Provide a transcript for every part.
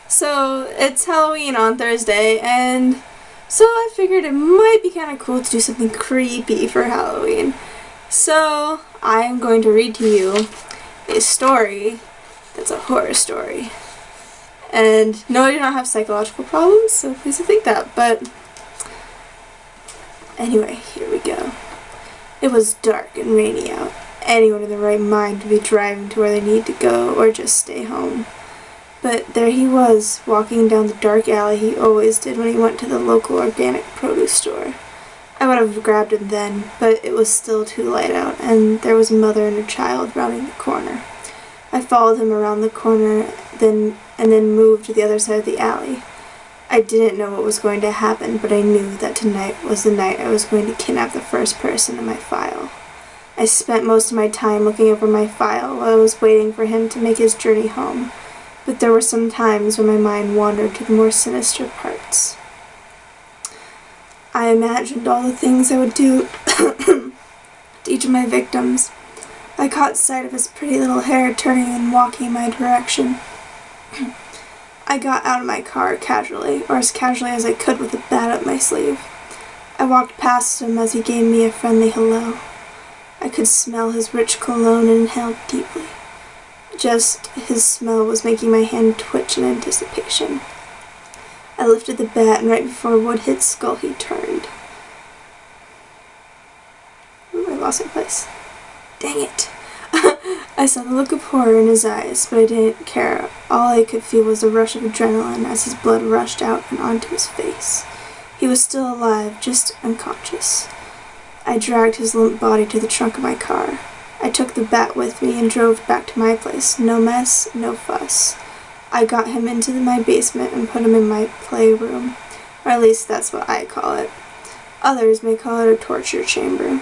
So it's Halloween on Thursday, and so I figured it might be kind of cool to do something creepy for Halloween. So I am going to read to you a story that's a horror story. And no, I do not have psychological problems, so please don't think that, but anyway, here we go. It was dark and rainy out. Anyone in their right mind would be driving to where they need to go or just stay home. But there he was, walking down the dark alley he always did when he went to the local organic produce store. I would have grabbed him then, but it was still too light out, and there was a mother and her child rounding the corner. I followed him around the corner, and then moved to the other side of the alley. I didn't know what was going to happen, but I knew that tonight was the night I was going to kidnap the first person in my file. I spent most of my time looking over my file while I was waiting for him to make his journey home. But there were some times when my mind wandered to the more sinister parts. I imagined all the things I would do to each of my victims. I caught sight of his pretty little hair turning and walking in my direction. I got out of my car casually, or as casually as I could with a bat up my sleeve. I walked past him as he gave me a friendly hello. I could smell his rich cologne and inhaled deeply. Just his smell was making my hand twitch in anticipation. I lifted the bat, and right before a wood hit skull, he turned. Ooh, I lost my place. Dang it! I saw the look of horror in his eyes, but I didn't care. All I could feel was a rush of adrenaline as his blood rushed out and onto his face. He was still alive, just unconscious. I dragged his limp body to the trunk of my car. I took the bat with me and drove back to my place. No mess, no fuss. I got him into my basement and put him in my playroom, or at least that's what I call it. Others may call it a torture chamber.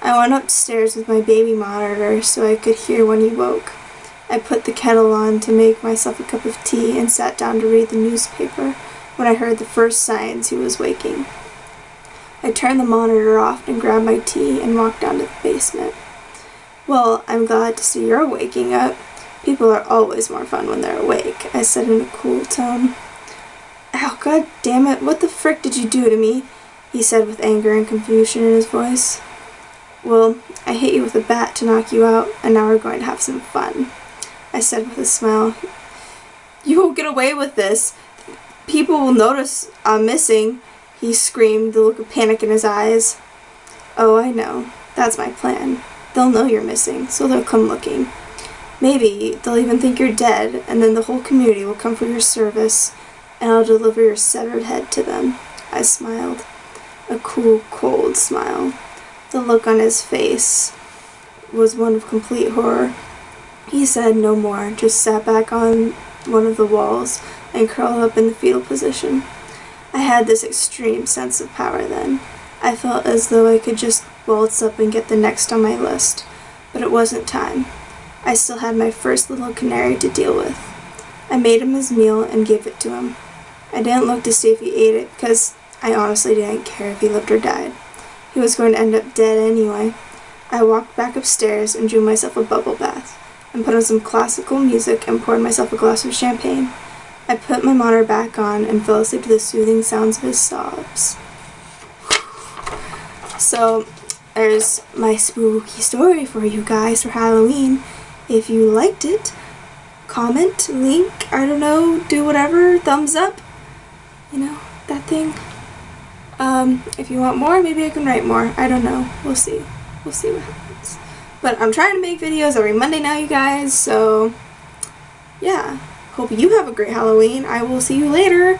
I went upstairs with my baby monitor so I could hear when he woke. I put the kettle on to make myself a cup of tea and sat down to read the newspaper when I heard the first signs he was waking. I turned the monitor off and grabbed my tea and walked down to the basement. Well, I'm glad to see you're waking up. People are always more fun when they're awake, I said in a cool tone. Ow, god damn it, what the frick did you do to me? He said with anger and confusion in his voice. Well, I hit you with a bat to knock you out, and now we're going to have some fun, I said with a smile. You won't get away with this. People will notice I'm missing, he screamed, the look of panic in his eyes. Oh, I know. That's my plan. They'll know you're missing, so they'll come looking. Maybe they'll even think you're dead, and then the whole community will come for your service, and I'll deliver your severed head to them. I smiled. A cool, cold smile. The look on his face was one of complete horror. He said no more, just sat back on one of the walls and curled up in the fetal position. I had this extreme sense of power then. I felt as though I could just waltz up and get the next on my list, but it wasn't time. I still had my first little canary to deal with. I made him his meal and gave it to him. I didn't look to see if he ate it, because I honestly didn't care if he lived or died. He was going to end up dead anyway. I walked back upstairs and drew myself a bubble bath, and put on some classical music and poured myself a glass of champagne. I put my monitor back on and fell asleep to the soothing sounds of his sobs. So, there's my spooky story for you guys for Halloween. If you liked it, comment, link, I don't know, do whatever, thumbs up, you know, that thing. If you want more, maybe I can write more, I don't know, we'll see what happens. But I'm trying to make videos every Monday now, you guys, so, yeah, hope you have a great Halloween. I will see you later.